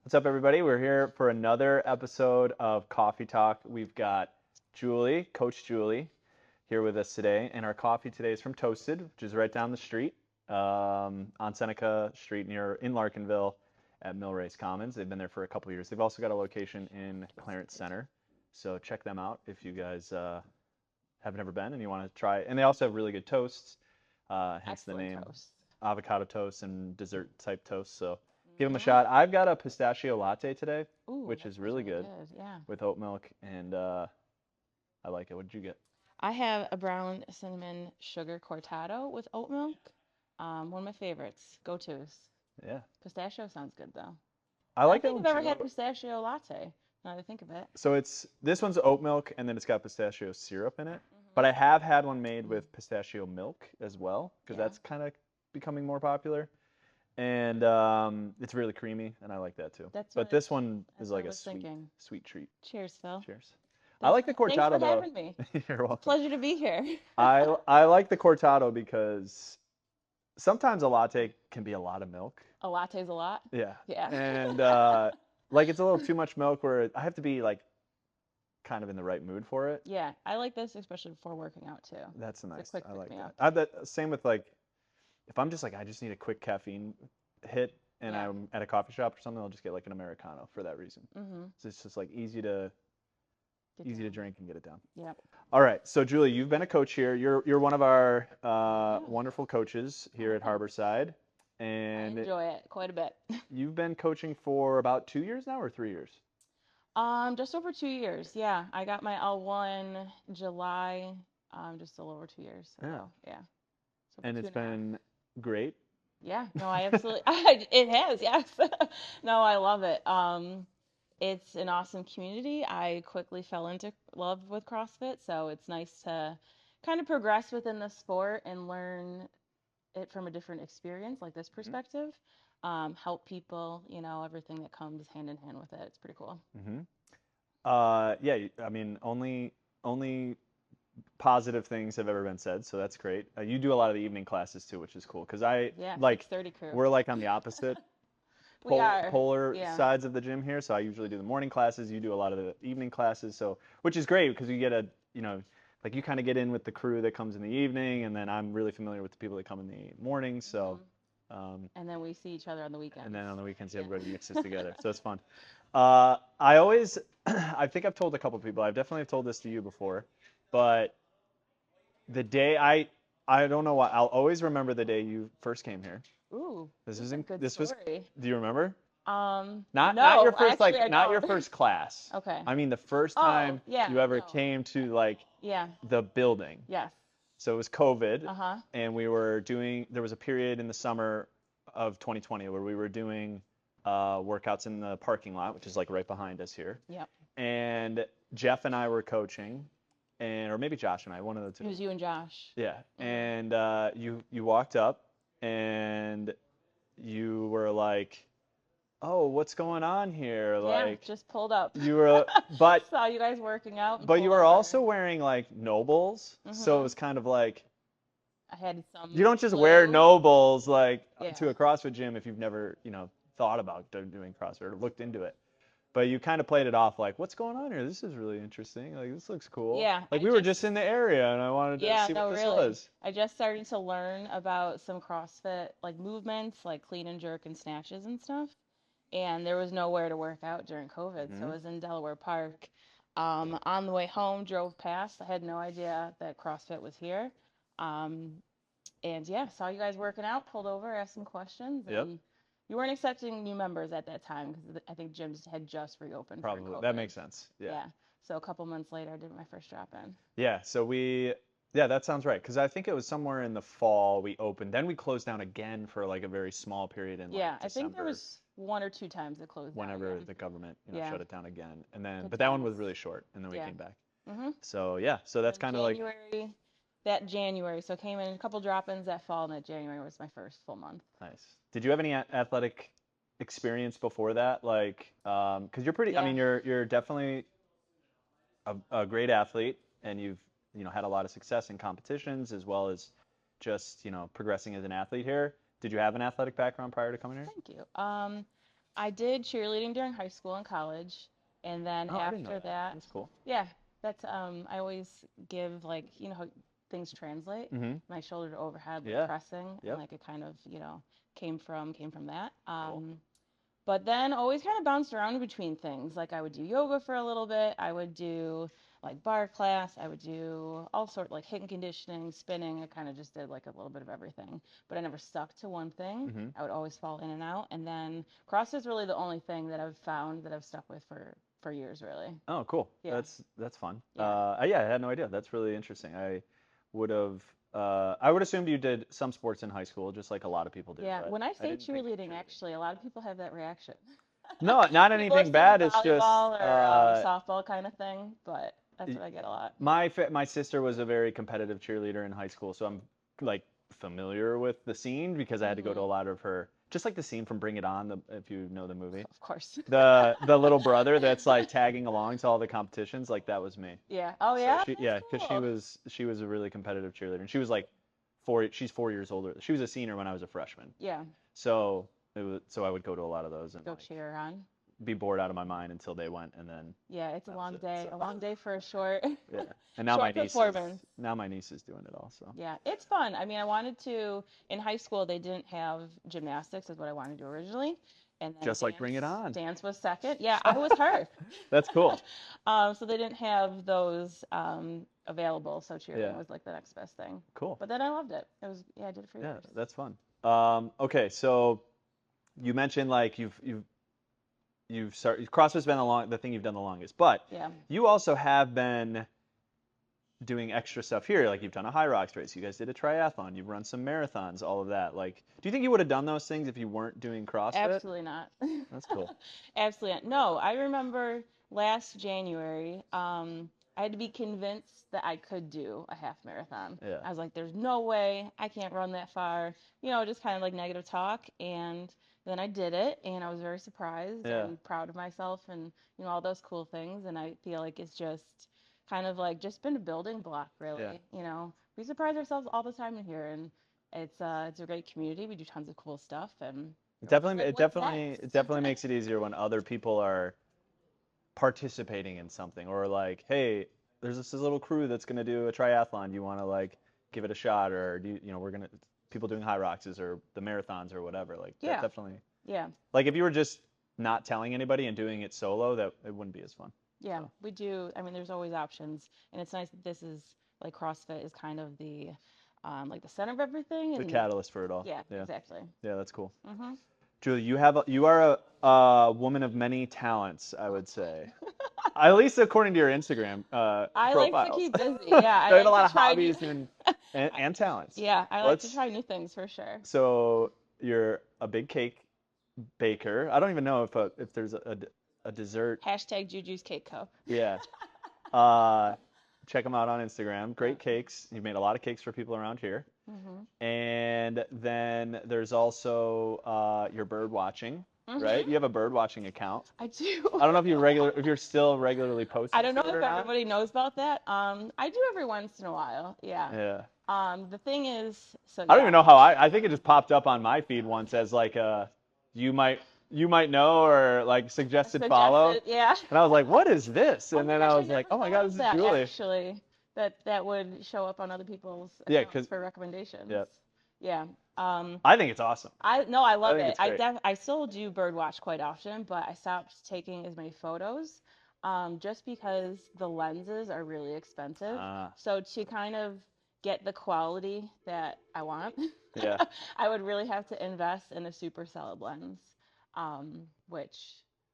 What's up, everybody? We're here for another episode of Coffee Talk. We've got Julie, Coach Julie, here with us today, and our coffee today is from Toasted, which is right down the street on Seneca Street in Larkinville at Millrace Commons. They've been there for a couple years. They've also got a location in Clarence Center, so check them out if you guys have never been and you want to try it. And they also have really good toasts, hence the Excellent name, toast. avocado toast and dessert type toast. So give them a Hmm. shot. I've got a pistachio latte today, Ooh, which that is sounds really really good good. Yeah. with oat milk, and I like it. What did you get? I have a brown cinnamon sugar cortado with oat milk. One of my favorites. Go-tos. Yeah, Pistachio sounds good though. I I like don't that think one I've ever too. had pistachio latte. Now that I think of it. So this one's oat milk, and then it's got pistachio syrup in it. But Hmm. I have had one made with pistachio milk as well, because Yeah. that's kind of becoming more popular, and it's really creamy, and I like that too. That's But what this one is that's what like I a was sweet, thinking. sweet treat. Cheers, Phil. Cheers. I like the Thanks for cortado though. having me. You're It's a welcome. pleasure to be here. I like the cortado because sometimes a latte can be a lot of milk. A latte's a lot. Yeah. Yeah. And like it's a little too much milk where I have to be like kind of in the right mood for it. Yeah, I like this especially before working out too. That's It's a nice. quick I pick like me that. up. I have that same with like if I'm just like I just need a quick caffeine hit and Yeah. I'm at a coffee shop or something, I'll just get like an americano for that reason. Mm-hmm. So it's just like Get easy to down. drink and get it down. Yep. All right. So Julie, you've been a coach here. You're one of our Yeah. wonderful coaches here Oh, at thanks. Harborside, I and enjoy it quite a bit. you've been coaching for about 2 years now or 3 years? Just over 2 years. Yeah, I got my L1 July, just a little over 2 years Yeah. ago. Yeah, so about And two it's and a half. been great. Yeah, no, I absolutely, it has, yes. No, I love it. It's an awesome community. I quickly fell into love with CrossFit, so it's nice to kind of progress within the sport and learn it from a different experience, like this Hmm. perspective. Help people, everything that comes hand in hand with it. It's pretty cool. Hmm. Yeah. I mean, only positive things have ever been said, so that's great. You do a lot of the evening classes too, which is cool because I Yeah, like 6:30 crew. we're like on the opposite We are. polar Yeah. sides of the gym here. So I usually do the morning classes. You do a lot of the evening classes. So which is great because you get a like you kind of get in with the crew that comes in the evening, and then I'm really familiar with the people that come in the morning. So Hmm. um, And then we see each other on the and weekends. then on the weekends Yeah. everybody mixes together. So it's fun. I always I think I've told a couple people. I've definitely told this to you before, but the day I don't know why I'll always remember the day you first came here. Ooh, This this was is a in good this was story. do you remember? Not your No, first actually I not your don't. first class. Okay. I mean the first Oh, time yeah, you ever no. came to like Yeah. the building. Yes. So it was COVID Uh-huh. and there was a period in the summer of 2020 where we were doing workouts in the parking lot, which is like right behind us here. Yep. And Jeff and I were coaching or maybe Josh and I, one of the It two. was you and Josh. Yeah, Mhm. and you walked up and you were like, "Oh, what's going on here?" Yeah, Like just pulled up. you were, Saw you guys working out and but you pulled were over. also wearing like nobles, so it Mhm. was kind of like I had you some don't just wear flu. nobles like Yeah. to a CrossFit gym if you've never thought about doing CrossFit or looked into it. But you kind of played it off like, "What's going on here? This is really interesting. Like this looks cool." Yeah, Like we were just in the area and I wanted to yeah, see what no, this really. was. I just started to learn about some CrossFit like movements, like clean and jerk and snatches and stuff. And there was nowhere to work out during COVID, so Hmm. I was in Delaware Park. On the way home, drove past. I had no idea that CrossFit was here. Um, and yeah, saw you guys working out, pulled over, asked some questions, Yep. and you weren't accepting new members at that time because I think gyms had just reopened during Probably. That COVID. makes sense. Yeah. Yeah. So a couple months later, I did my first drop in. Yeah. Yeah, that sounds right. Because I think it was somewhere in the fall we opened. Then we closed down again for like a very small period in like Yeah, I think there December, was one or two times it closed down whenever again. the government, Yeah, shut it down again. And then, good but that one times. was really short. And then we Yeah. came back. Mhm. So yeah, so that's Then kind of like January, so came in a couple drop-ins that fall, and that January was my first full month. nice. Did you have any athletic experience before that? Like, because you're pretty, I Yeah. mean, you're definitely a great athlete and you've, had a lot of success in competitions as well as just, progressing as an athlete here. Did you have an athletic background prior to coming here? Thank you. I did cheerleading during high school and college, and then Oh, I didn't know after that. that, That's cool. yeah, that's I always give like how things translate. Mm-hmm. My shoulder to overhead like Yeah. pressing, and Yep. like it kind of came from that. Cool. But then always kind of bounced around between things. Like I would do yoga for a little bit. I would do like bar class. I would do all sort like hit and conditioning, spinning. I kind of just did like a little bit of everything. But I never stuck to one thing. Mm-hmm. I would always fall in and out. And then CrossFit's really the only thing that I've found that I've stuck with for years, really. Oh, cool. Yeah. That's fun. Yeah. Yeah, I had no idea. That's really interesting. Would have I would assumed you did some sports in high school, just like a lot of people do, Yeah. but When I I say didn't think cheerleading, cheerleading. actually, a lot of people have that reaction. No, not People anything assume bad. It's just volleyball or softball kind of thing, but that's y- what I get a lot. my sister was a very competitive cheerleader in high school, so I'm like familiar with the scene because I had to go to a Hmm. lot of her, just like the scene from Bring It On, if you know the movie. Of course. The little brother that's like tagging along to all the competitions, like that was me. Yeah. Oh So yeah, she, that's yeah, because cool. she was a really competitive cheerleader, and she was like she's 4 years older. She was a senior when I was a freshman. Yeah. So so I would go to a lot of those and Go like cheer on. be bored out of my mind until they went, and then Yeah, it's a that was long it. day. So A long day for a short yeah, and short performance. now my niece is doing it also. Yeah, it's fun. I mean, I wanted to in high school they didn't have gymnastics is what I wanted to do originally. And then Just like Bring It On. dance was second. Yeah, I was her. That's cool. So they didn't have those available, so cheerleading Yeah, was like the next best thing. cool. But then I loved it. It was yeah, I did it for Yeah, years. that's fun. Okay, so you mentioned like you've started CrossFit's been the thing you've done the longest, but Yeah. you also have been doing extra stuff here. Like you've done a high rocks race, you guys did a triathlon, you've run some marathons, all of that. Like, do you think you would have done those things if you weren't doing CrossFit? Absolutely not. That's cool. Absolutely not. No, I remember last January, I had to be convinced that I could do a half marathon. Yeah. I was like, there's no way I can't run that far. Just kind of like negative talk. And then I did it, and I was very surprised Yeah. and proud of myself and, all those cool things. And I feel like it's just kind of like just been a building block, Yeah. really. We surprise ourselves all the time in here, and it's a great community. We do tons of cool stuff, and It you're always definitely like, it what's definitely next? it definitely makes it easier when other people are participating in something or like, hey, there's this little crew that's gonna do a triathlon. Do you want to like give it a shot or we're gonna people doing high rocks or the marathons or whatever. Like that Yeah, definitely yeah, like if you were just not telling anybody and doing it solo, that it wouldn't be as fun. yeah. So We do. I mean, there's always options, and it's nice that this is like CrossFit is kind of the like the center of everything, the and catalyst for it all. yeah, Yeah. exactly. Yeah, that's cool. Hmm. Julie, you are a woman of many talents, I would say. At least according to your Instagram I like to profiles. keep busy. You Yeah, I have a like lot to of try new. hobbies and talents. Yeah, I like to Let's try new things for sure. so you're a big cake baker. I don't even know if there's a dessert. Hashtag Juju's Cake Co. Yeah. Uh, check them out on Instagram. Yeah. Great cakes. You've made a lot of cakes for people around here. Mhm. And then there's also your bird watching, right? Mhm. You have a bird watching account. I do. I don't know if you're still regularly I posting don't to know it if or not. everybody knows about that. I do every once in a while. Yeah. Yeah. The thing is, so I don't even yeah, know how I think it just popped up on my feed once as like you might you might know or like suggested follow. suggested. Yeah. And I was like, what is this? Oh And my then gosh, I I was like, never oh my thought God, of this is that Julie. actually. That would show up on other people's Yeah, accounts for recommendations. yeah. Yeah. I think it's awesome. I no, I I love think it. it's great. I still do bird watch quite often, but I stopped taking as many photos, just because the lenses are really expensive. Ah, So to kind of get the quality that I want, yeah, I would really have to invest in a super solid lens, which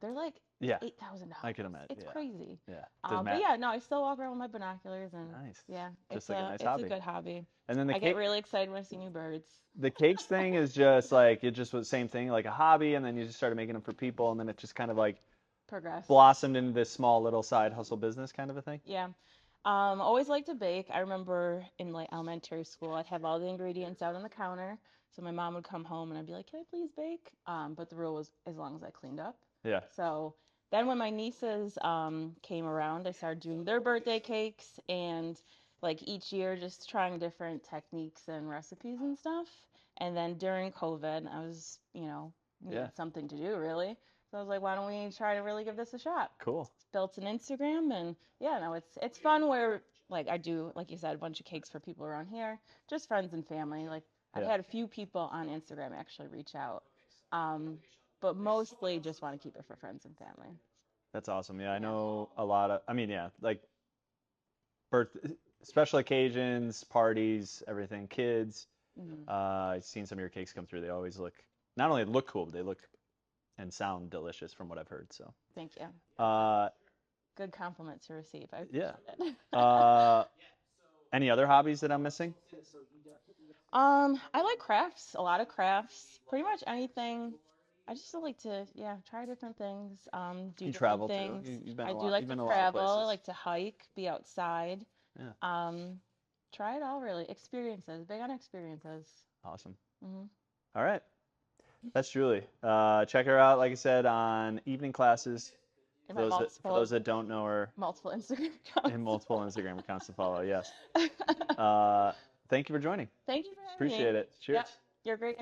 they're like yeah. I $8,000. can imagine. It's Yeah, crazy. yeah. Does But Matt? yeah, no, I still walk around with my binoculars, and Nice. yeah, Just like a nice it's a hobby. good hobby. And then I get really excited when I see new birds. the cakes thing is just like it just was the same thing, like a hobby, and then you just started making them for people, and then it just kind of like Progress. blossomed into this small little side hustle business kind of a thing. Yeah. Always liked to bake. I remember in like elementary school, I'd have all the ingredients out on the counter. So my mom would come home and I'd be like, "Can I please bake?" But the rule was as long as I cleaned up. Yeah. So then when my nieces came around, I started doing their birthday cakes and like each year just trying different techniques and recipes and stuff. And then during COVID, I was, Yeah. needed something to do, really. So I was like, why don't we try to really give this a shot? Cool. Built an Instagram, and yeah, no, it's fun where like I do, like you said, a bunch of cakes for people around here, just friends and family. Like I've Yeah. had a few people on Instagram actually reach out, um, but mostly just want to keep it for friends and family. That's awesome. Yeah, I Yeah. know a lot of. I mean, yeah, like birth, special occasions, parties, everything. Kids. Hmm. I've seen some of your cakes come through. They always look not only look cool, but they look and sound delicious from what I've heard. So, Thank you. That's a uh, good compliment to receive. I yeah. appreciate it. Uh, any other hobbies that I'm missing? I like crafts, a lot of crafts, pretty much anything. I just like to, yeah, try different things, do You different travel too. things. You've been I a do lot. like You've to been a lot of travel. I places. like to hike, be outside. Yeah. Um, Try it all really. Experiences, big on experiences. Awesome. Hmm. All right. That's Julie. Check her out, like I said, on evening classes. In For my those that don't know her, multiple Instagram and accounts. multiple Instagram accounts to follow. Yes. Thank you for joining. Thank you for having me. Appreciate it. Yep, Cheers. you're great.